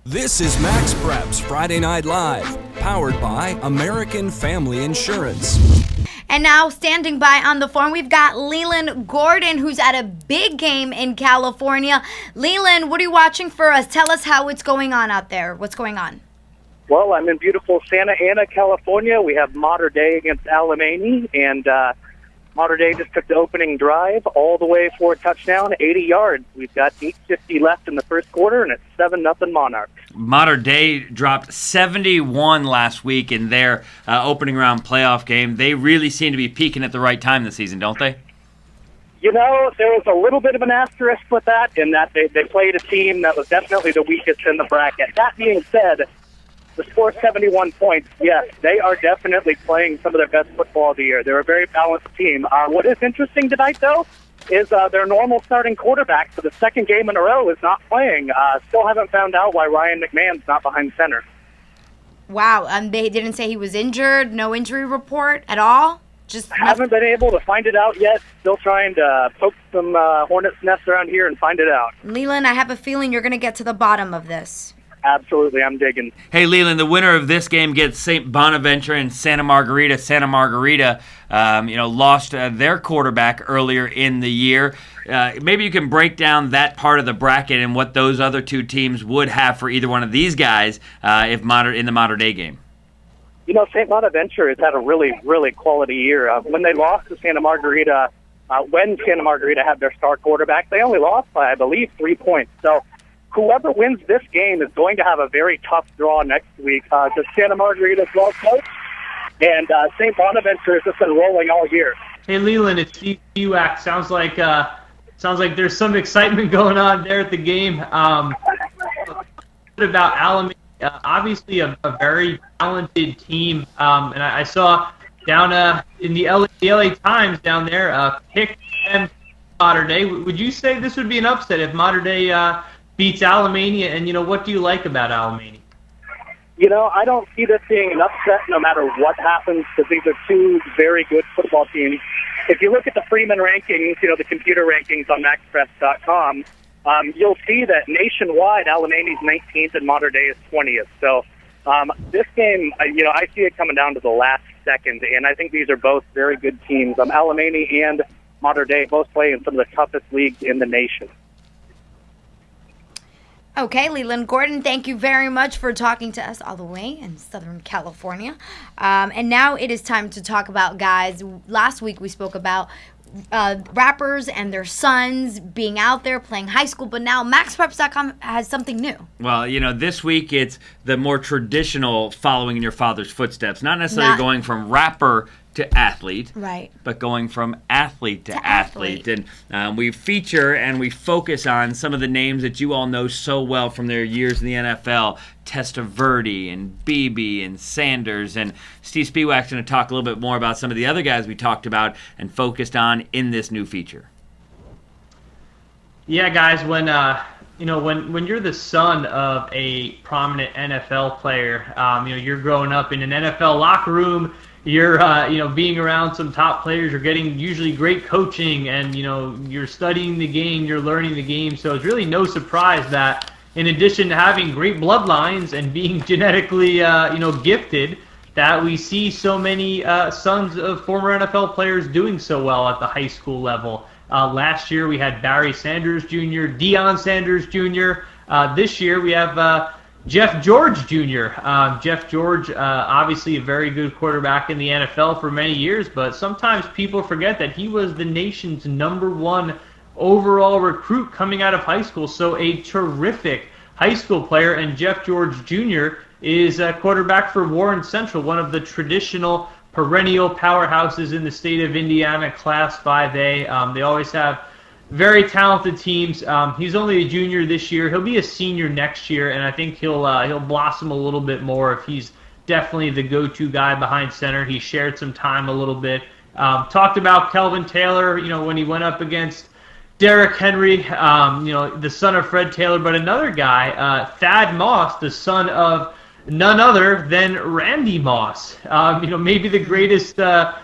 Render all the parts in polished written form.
This is MaxPreps Friday Night Live, powered by American Family Insurance. And now standing by on the phone, we've got Leland Gordon, who's at a big game in California. Leland, what are you watching for us? Tell us how it's going on out there. What's going on? Well, I'm in beautiful Santa Ana, California. We have Mater Dei against Alemany, and Mater Dei just took the opening drive all the way for a touchdown, 80 yards. We've got 8:50 left in the first quarter, and it's 7-0 Monarchs. Mater Dei dropped 71 last week in their opening round playoff game. They really seem to be peaking at the right time this season, don't they? You know, there was a little bit of an asterisk with that, in that they played a team that was definitely the weakest in the bracket. That being said, the score 71 points, yes, they are definitely playing some of their best football of the year. They're a very balanced team. What is interesting tonight, though, is their normal starting quarterback for the second game in a row is not playing. Still haven't found out why Ryan McMahon's not behind center. Wow, they didn't say he was injured, no injury report at all? Just haven't been able to find it out yet. Still trying to poke some hornet's nests around here and find it out. Leland, I have a feeling you're going to get to the bottom of this. Absolutely, I'm digging. Hey, Leland, the winner of this game gets St. Bonaventure and Santa Margarita. Santa Margarita, lost their quarterback earlier in the year. Maybe you can break down that part of the bracket and what those other two teams would have for either one of these guys in the Mater Dei game. You know, St. Bonaventure has had a really, really quality year. When they lost to Santa Margarita, when Santa Margarita had their star quarterback, they only lost by, I believe, 3 points. So whoever wins this game is going to have a very tough draw next week. Because Santa Margarita is well coached, and St. Bonaventure has just been rolling all year. Hey, Leland, it's Steve Buack. Sounds like there's some excitement going on there at the game. About Alemany, obviously a very talented team, and I saw down in the LA Times down there pick them Mater Dei. Would you say this would be an upset if Mater Dei beats Alemany, and what do you like about Alemany? You know, I don't see this being an upset no matter what happens, because these are two very good football teams. If you look at the Freeman rankings, the computer rankings on MaxPreps.com, you'll see that nationwide Alemany's 19th and Mater Dei is 20th. So this game, I see it coming down to the last second, and I think these are both very good teams. Alemany and Mater Dei both play in some of the toughest leagues in the nation. Okay, Leland Gordon, thank you very much for talking to us all the way in Southern California. And now it is time to talk about guys. Last week we spoke about rappers and their sons being out there playing high school, but now MaxPreps.com has something new. Well, this week it's the more traditional following in your father's footsteps, not necessarily going from rapper to athlete, right? But going from athlete to athlete. And we feature and we focus on some of the names that you all know so well from their years in the NFL, Testaverde and Beebe and Sanders. And Steve Spiewak's going to talk a little bit more about some of the other guys we talked about and focused on in this new feature. Yeah, guys, when you're the son of a prominent NFL player, you're growing up in an NFL locker room. You're, being around some top players. You're getting usually great coaching, and you're studying the game. You're learning the game. So it's really no surprise that, in addition to having great bloodlines and being genetically, gifted, that we see so many sons of former NFL players doing so well at the high school level. Last year we had Barry Sanders Jr., Deion Sanders Jr. This year we have Jeff George Jr. Jeff George, obviously a very good quarterback in the NFL for many years, but sometimes people forget that he was the nation's #1 overall recruit coming out of high school. So a terrific high school player, and Jeff George Jr. is a quarterback for Warren Central, one of the traditional perennial powerhouses in the state of Indiana, Class 5A. They always have very talented teams. He's only a junior this year. He'll be a senior next year, and I think he'll blossom a little bit more if he's definitely the go-to guy behind center. He shared some time a little bit. Talked about Kelvin Taylor, when he went up against Derrick Henry, the son of Fred Taylor, but another guy, Thad Moss, the son of none other than Randy Moss. Maybe the greatest,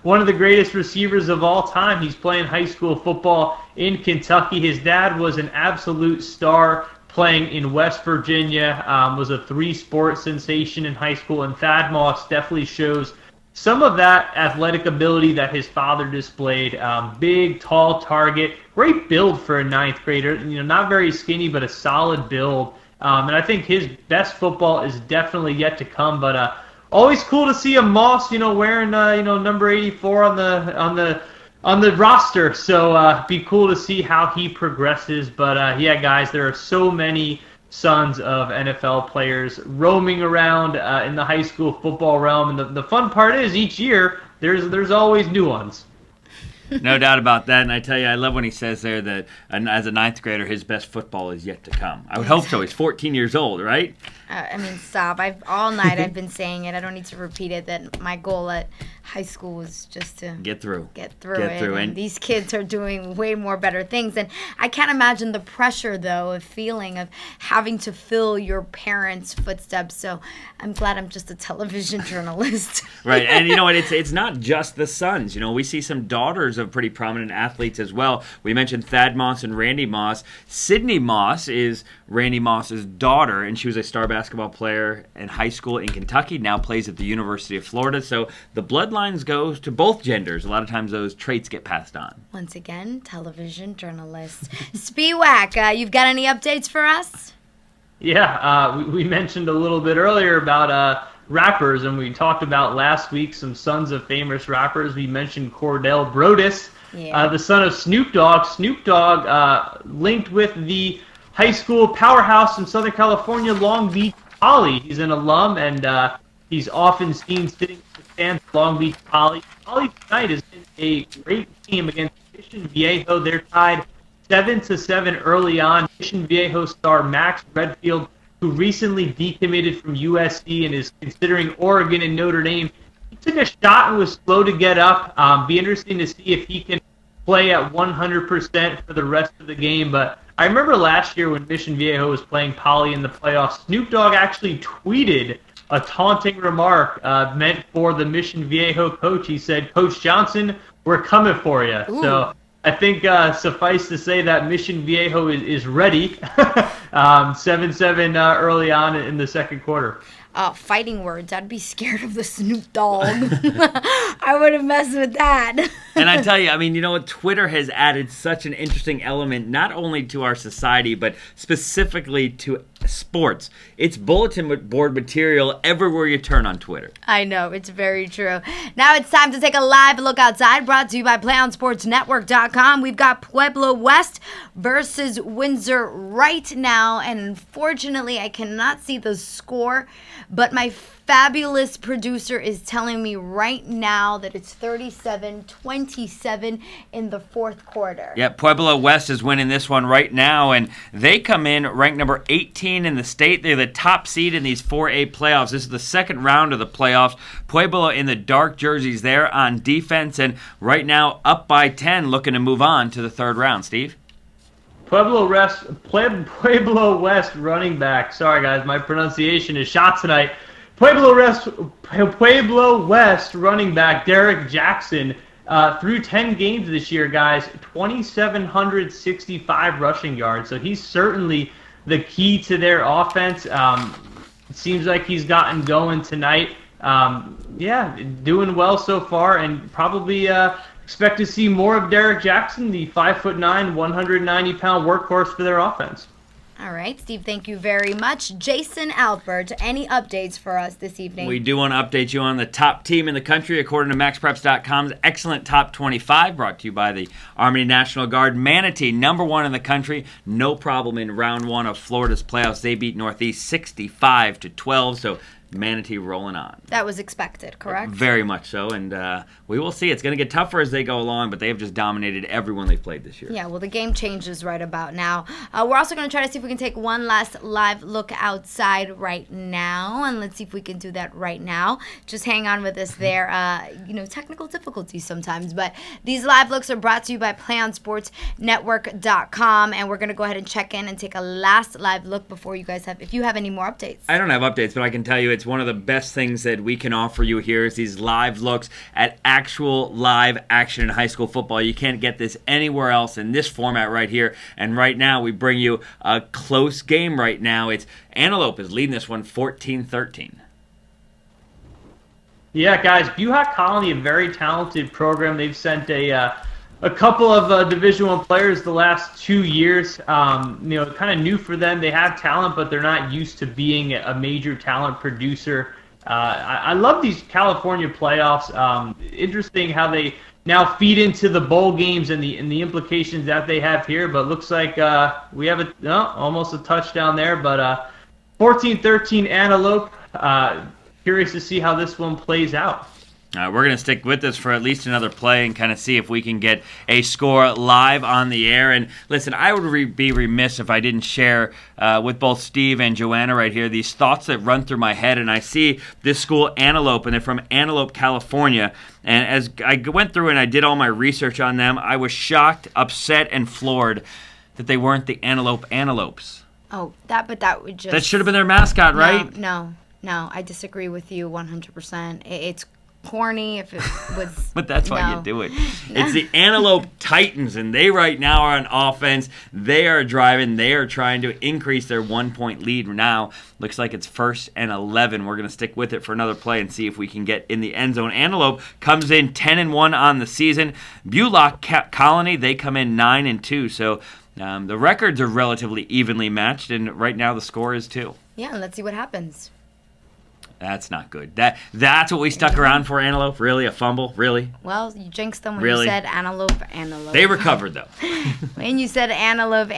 one of the greatest receivers of all time. He's playing high school football in Kentucky. His dad was an absolute star playing in West Virginia, was a three-sport sensation in high school, and Thad Moss definitely shows some of that athletic ability that his father displayed. Big, tall target, great build for a ninth grader. Not very skinny, but a solid build. And I think his best football is definitely yet to come. But always cool to see a Moss, wearing number 84 on the roster. So be cool to see how he progresses. But yeah, guys, there are so many sons of NFL players roaming around in the high school football realm, and the fun part is each year there's always new ones. No doubt about that, and I tell you, I love when he says there that as a ninth grader, his best football is yet to come. I would hope so. He's 14 years old, right? Stop. All night I've been saying it. I don't need to repeat it, that my goal at high school was just to get through it. And these kids are doing way more better things. And I can't imagine the pressure, though, of feeling of having to fill your parents' footsteps. So I'm glad I'm just a television journalist. Right. And you know what? It's not just the sons. We see some daughters of pretty prominent athletes as well. We mentioned Thad Moss and Randy Moss. Sydney Moss is Randy Moss's daughter, and she was a star basketball player in high school in Kentucky, now plays at the University of Florida. So the bloodlines go to both genders. A lot of times those traits get passed on. Once again, television journalist. Spiewak, you've got any updates for us? Yeah, we mentioned a little bit earlier about rappers, and we talked about last week some sons of famous rappers. We mentioned Cordell Brodus, the son of Snoop Dogg. Snoop Dogg linked with the high school powerhouse in Southern California, Long Beach Poly. He's an alum, and he's often seen sitting in the stands at Long Beach Poly. Poly tonight has been a great game against Mission Viejo. They're tied 7-7 early on. Mission Viejo star Max Redfield, who recently decommitted from USC and is considering Oregon and Notre Dame, he took a shot and was slow to get up. Be interesting to see if he can play at 100% for the rest of the game. But I remember last year when Mission Viejo was playing Poly in the playoffs, Snoop Dogg actually tweeted a taunting remark meant for the Mission Viejo coach. He said, "Coach Johnson, we're coming for you." Ooh. So I think suffice to say that Mission Viejo is ready. 7-7 early on in the second quarter. Fighting words. I'd be scared of the Snoop Dogg. I wouldn't mess with that. And I tell you, you know what? Twitter has added such an interesting element, not only to our society, but specifically to sports. It's bulletin board material everywhere you turn on Twitter. I know, it's very true. Now it's time to take a live look outside, brought to you by PlayOnSportsNetwork.com. We've got Pueblo West versus Windsor right now, and unfortunately I cannot see the score, but my fabulous producer is telling me right now that it's 37-27 in the fourth quarter. Yeah, Pueblo West is winning this one right now, and they come in ranked number 18 in the state. They're the top seed in these 4A playoffs. This is the second round of the playoffs. Pueblo in the dark jerseys there on defense, and right now up by 10, looking to move on to the third round. Steve? Pueblo West running back. Sorry, guys, my pronunciation is shot tonight. Pueblo West running back Derek Jackson, through 10 games this year, guys, 2,765 rushing yards. So he's certainly the key to their offense. It seems like he's gotten going tonight. Doing well so far, and probably expect to see more of Derek Jackson, the 5'9", 190-pound workhorse for their offense. All right, Steve, thank you very much. Jason Albert, any updates for us this evening? We do want to update you on the top team in the country, according to MaxPreps.com's excellent top 25, brought to you by the Army National Guard. Manatee, number one in the country, no problem in round one of Florida's playoffs. They beat Northeast 65-12, so Manatee rolling on. That was expected, correct? Very much so, and we will see. It's going to get tougher as they go along, but they have just dominated everyone they've played this year. Yeah, well, the game changes right about now. We're also going to try to see if we can take one last live look outside right now, and let's see if we can do that right now. Just hang on with us there. Technical difficulties sometimes, but these live looks are brought to you by PlayOnSportsNetwork.com, and we're going to go ahead and check in and take a last live look before you guys if you have any more updates. I don't have updates, but I can tell you it's It's one of the best things that we can offer you here is these live looks at actual live action in high school football. You can't get this anywhere else in this format right here. And right now we bring you a close game right now. It's Antelope is leading this one 14-13. Yeah, guys, Buhak Colony, a very talented program. They've sent a couple of Division I players the last 2 years. Kind of new for them. They have talent, but they're not used to being a major talent producer. I love these California playoffs. Interesting how they now feed into the bowl games and the implications that they have here. But looks like we have almost a touchdown there. But 14-13 Antelope. Curious to see how this one plays out. We're going to stick with this for at least another play and kind of see if we can get a score live on the air. And listen, I would be remiss if I didn't share with both Steve and Joanna right here these thoughts that run through my head. And I see this school, Antelope, and they're from Antelope, California. And as I went through and I did all my research on them, I was shocked, upset, and floored that they weren't the Antelopes. Oh, that would just... That should have been their mascot, right? No, I disagree with you 100%. It's corny if it was... But that's why you do it. It's the Antelope Titans, and they right now are on offense. They are driving. They are trying to increase their 1-point lead now. Looks like it's 1st and 11. We're going to stick with it for another play and see if we can get in the end zone. Antelope comes in 10-1 on the season. Buhak Colony, they come in 9-2. So the records are relatively evenly matched, and right now the score is 2. Yeah, let's see what happens. That's not good. That's what we stuck around for, Antelope? Really? A fumble? Really? Well, you jinxed them when you said Antelope. They recovered, though. When you said Antelope,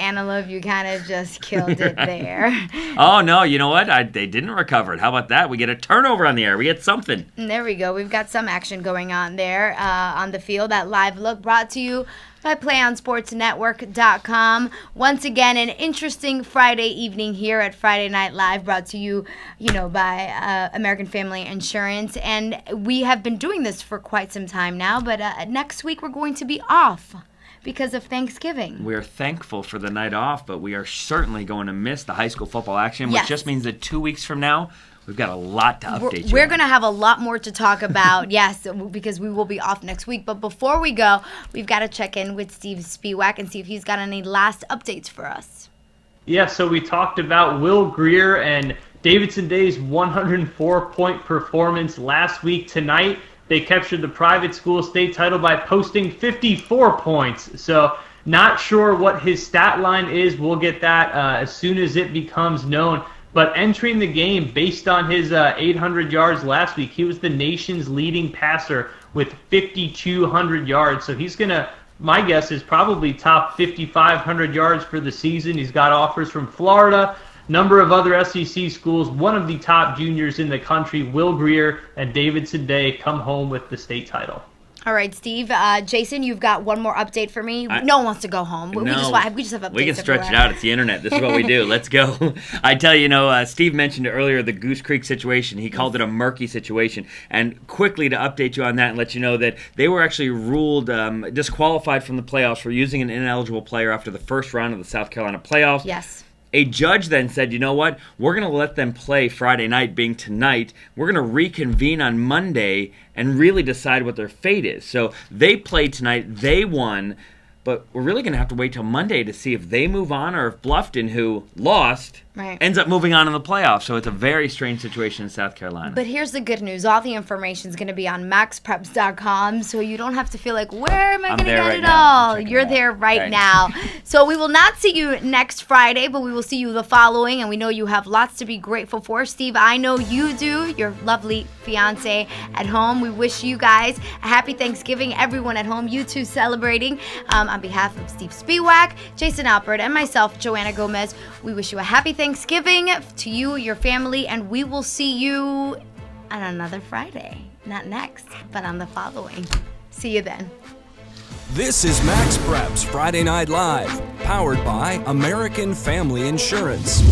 you kind of just killed it there. Oh, no. You know what? They didn't recover it. How about that? We get a turnover on the air. We get something. And there we go. We've got some action going on there on the field. That live look brought to you by PlayOnSportsNetwork.com. Once again, an interesting Friday evening here at Friday Night Live, brought to you, by American Family Insurance. And we have been doing this for quite some time now, but next week we're going to be off because of Thanksgiving. We're thankful for the night off, but we are certainly going to miss the high school football action, which just means that 2 weeks from now, we've got a lot to update you. We're going to have a lot more to talk about, yes, because we will be off next week. But before we go, we've got to check in with Steve Spiewak and see if he's got any last updates for us. Yeah, so we talked about Will Greer and Davidson Day's 104-point performance last week. Tonight, they captured the private school state title by posting 54 points. So not sure what his stat line is. We'll get that as soon as it becomes known. But entering the game based on his 800 yards last week, he was the nation's leading passer with 5,200 yards. So he's going to, my guess is probably top 5,500 yards for the season. He's got offers from Florida, number of other SEC schools. One of the top juniors in the country, Will Greer and Davidson Day, come home with the state title. All right, Steve. Jason, you've got one more update for me. No one wants to go home. We just have updates. We can stretch it out. It's the internet. This is what we do. Let's go. I tell you, Steve mentioned earlier the Goose Creek situation. He called it a murky situation. And quickly to update you on that and let you know that they were actually ruled disqualified from the playoffs for using an ineligible player after the first round of the South Carolina playoffs. Yes. A judge then said, you know what, we're going to let them play Friday night, being tonight. We're going to reconvene on Monday and really decide what their fate is. So they played tonight. They won. But we're really going to have to wait till Monday to see if they move on or if Bluffton, who lost, ends up moving on in the playoffs. So it's a very strange situation in South Carolina. But here's the good news. All the information is going to be on MaxPreps.com, so you don't have to feel like, where am I going to get it all? You're there right now. So we will not see you next Friday, but we will see you the following, and we know you have lots to be grateful for. Steve, I know you do. Your lovely fiance at home. We wish you guys a happy Thanksgiving. Everyone at home, you too, celebrating. On behalf of Steve Spiewak, Jason Alpert, and myself, Joanna Gomez, we wish you a happy Thanksgiving to you, your family, and we will see you on another Friday. Not next, but on the following. See you then. This is MaxPreps Friday Night Live, powered by American Family Insurance.